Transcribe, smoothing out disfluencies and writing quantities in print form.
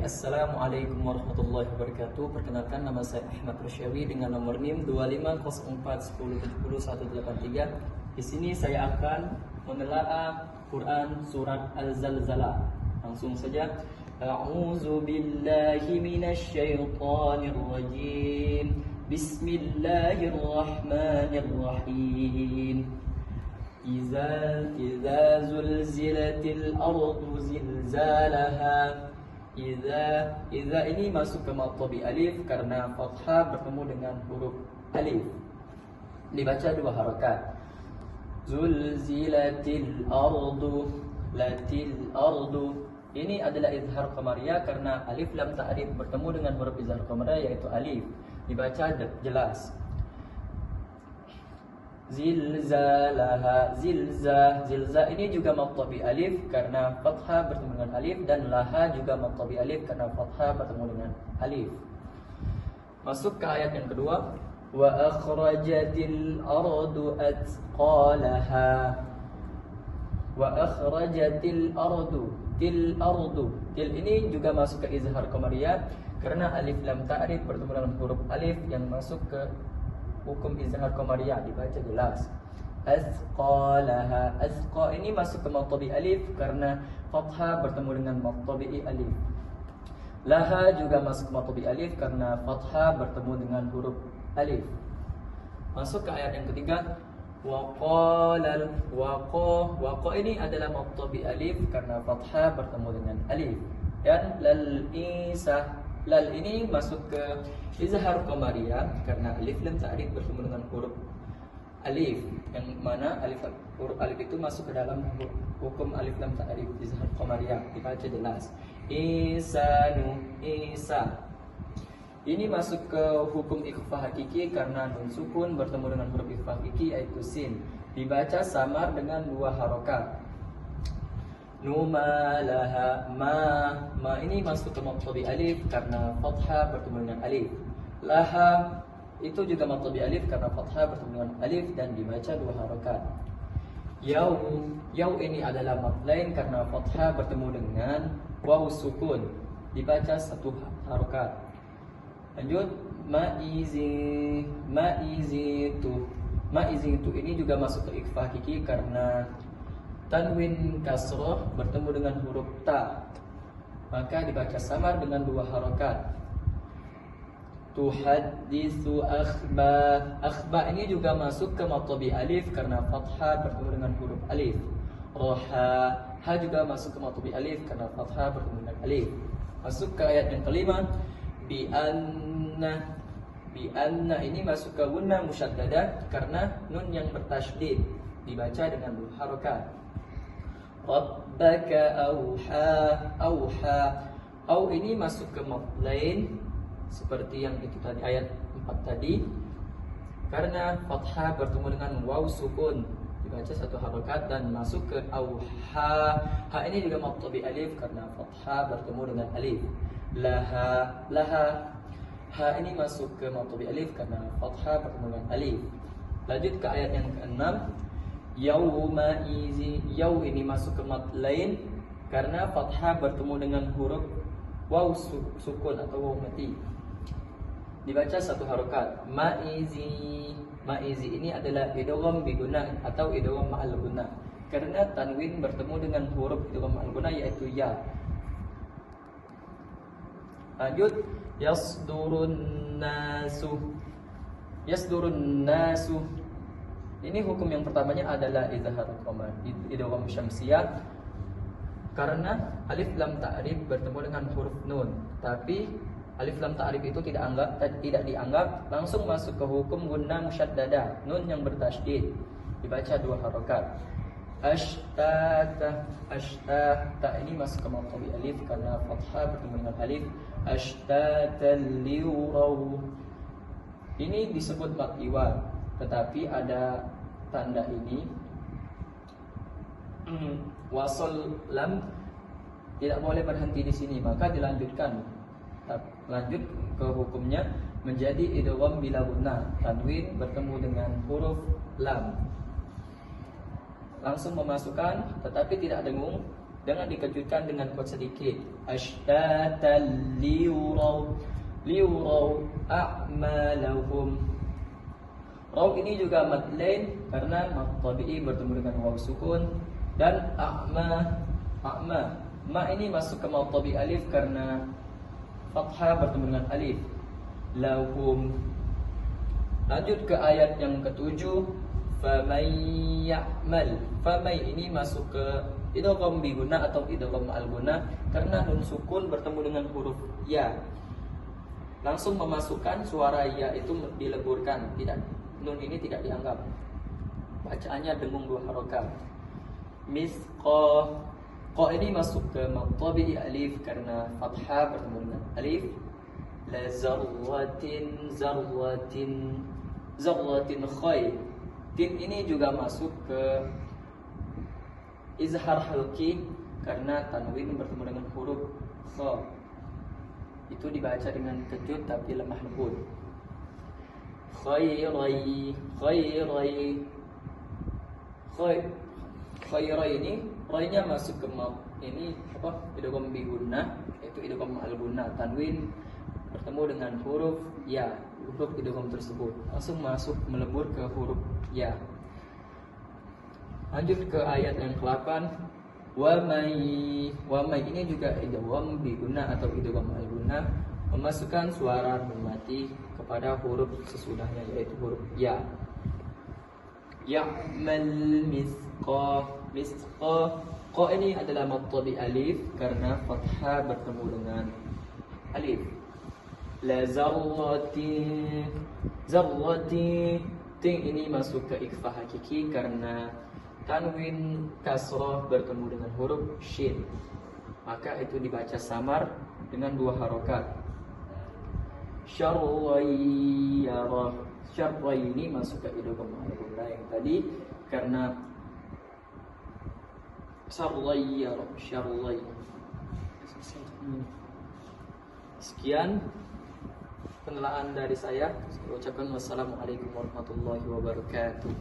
Assalamualaikum warahmatullahi wabarakatuh. Perkenalkan, nama saya Ahmad Rasyawi dengan nomor NIM 250410701883. Di sini saya akan menelaah Quran surat Al-Zalzalah. Langsung saja. A'udzu billahi minasyaitonir rajim. Bismillahirrahmanirrahim. Iza zulzilatil ardu zilzalaha. Iza ini masuk ke matobi alif karena fathah bertemu dengan huruf alif. Dibaca dua harakat. Zulzilatil ardu, latil ardu. Ini adalah izhar qamariyah karena alif lam ta'rif bertemu dengan huruf izhar qamariyah yaitu alif. Dibaca jelas. Zilzalaha, zilza ini juga matobi alif karena fathah bertemu dengan alif, dan laha juga matobi alif karena fathah bertemu dengan alif. Masuk ke ayat yang kedua. Wa akhrajatil ardu athqalaha. Wa akhrajatil ardu, til ardu. Til ini juga masuk ke izhar qamariyah karena alif lam ta'rif bertemu dengan huruf alif yang masuk ke hukum izhar qamariyah. Dibaca jelas. Athqalaha. Athqa ini masuk ke matobi alif karena fathah bertemu dengan matobi alif. Laha juga masuk ke matobi alif karena fathah bertemu dengan huruf alif. Masuk ke ayat yang ketiga. Waqalal waqa ini adalah matobi alif karena fathah bertemu dengan alif. Dan lal isa, lal ini masuk ke izhar qamariyah karena alif lam ta'rif bertemu dengan huruf alif, yang mana huruf alif itu masuk ke dalam hukum alif lam ta'rif izhar qamariyah. Dibaca jelas. Isanu, isa. Ini masuk ke hukum ikhfa hakiki karena nun sukun bertemu dengan huruf ikhfa hakiki yaitu sin. Dibaca samar dengan dua harokat. Numalaha, ma ini masuk ke matobi alif karena fathah bertemu dengan alif. Laha itu juga matobi alif karena fathah bertemu dengan alif dan dibaca dua harokat. Yau ini adalah mad lain karena fathah bertemu dengan waw sukun. Dibaca satu harokat. Lanjut. Maizitu ini juga masuk ke ikhfa hakiki karena tanwin kasroh bertemu dengan huruf ta, maka dibaca samar dengan dua harokat. Tuhaddisu akhba ini juga masuk ke matobi alif karena fathah bertemu dengan huruf alif. Roha, ha juga masuk ke matobi alif karena fathah bertemu dengan alif. Masuk ke ayat yang kelima. Bi'anna ini masuk ke gunnah musyaddadah karena nun yang bertasydid. Dibaca dengan dua harokat. Rabbaka auha. Au ini masuk ke mad lain seperti yang itu tadi ayat 4 tadi karena fathah bertemu dengan waw sukun. Dibaca satu harokat dan masuk ke auha. Ha ini juga matobi alif karena fathah bertemu dengan alif. Laha, ha ini masuk ke matobi alif karena fathah bertemu dengan alif. Lanjut ke ayat yang ke-6. Yau ini masuk ke mad lain karena fathah bertemu dengan huruf waw sukun atau waw mati. Dibaca satu harokat. Maizi ini adalah idgham bi gunnah atau idgham ma'al gunnah karena tanwin bertemu dengan huruf idgham ma'al gunnah yaitu ya. Lanjut. Yasdurun nasu. Ini hukum yang pertamanya adalah izhar idgham syamsiyah karena alif lam ta'rif bertemu dengan huruf nun, tapi alif lam ta'rif itu tidak dianggap, langsung masuk ke hukum gunnah musyaddadah, nun yang bertasydid. Dibaca dua harokat. Ashtata ini masuk ke matobi alif karena fathah bertemu dengan alif. Ashtatan liuraw. Ini disebut mad iwad, tetapi ada tanda ini wasal lam tidak boleh berhenti di sini, maka dilanjutkan. Lanjut ke hukumnya menjadi idgham bila gunnah, tanwin bertemu dengan huruf lam. Langsung memasukkan tetapi tidak dengung dengan dikejutkan dengan kuat sedikit. Ashtatan liyuraw a'malahum. Raw ini juga mad lain karena mad tabi'i bertemu dengan waw sukun, dan a'ma. Ma ini masuk ke mad tabi'i alif karena fathah bertemu dengan alif. Lahum. Lanjut ke ayat yang ketujuh. Famay ya'mal. Famay ini masuk ke idgham bi guna atau idgham al guna karena nun sukun bertemu dengan huruf ya. Langsung memasukkan suara ya itu dileburkan, tidak, nun ini tidak dianggap. Bacaannya dengung 2 harokat. Misqa. Qa ini masuk ke mad tabi'i alif karena fathah bertemu dengan alif. La zarwatin khair. Tin ini juga masuk ke izhar halqi karena tanwin bertemu dengan huruf kha. Itu dibaca dengan kejut tapi lemah lembut. Khairai ini rainya masuk ke ini apa? Idgham bi gunnah, yaitu idgham al gunnah. Tanwin bertemu dengan huruf ya, huruf idgham tersebut langsung masuk melebur ke huruf ya. Lanjut ke ayat yang ke-8. Wa may ini juga idgham bi gunnah atau idgham al gunnah, memasukkan suara nun mati kepada huruf sesudahnya, yaitu huruf ya. Ya'mal misqa. Qa ini adalah mad tabi'i alif karena fathah bertemu dengan alif. La zarrati. Ting ini masuk ke ikhfa hakiki karena tanwin kasrah bertemu dengan huruf shin, maka itu dibaca samar dengan 2 harokat. Syarwai ini masuk ke idgham al-guna yang tadi karena syarwai. Sekian penelaan dari saya. Saya ucapkan wassalamualaikum warahmatullahi wabarakatuh.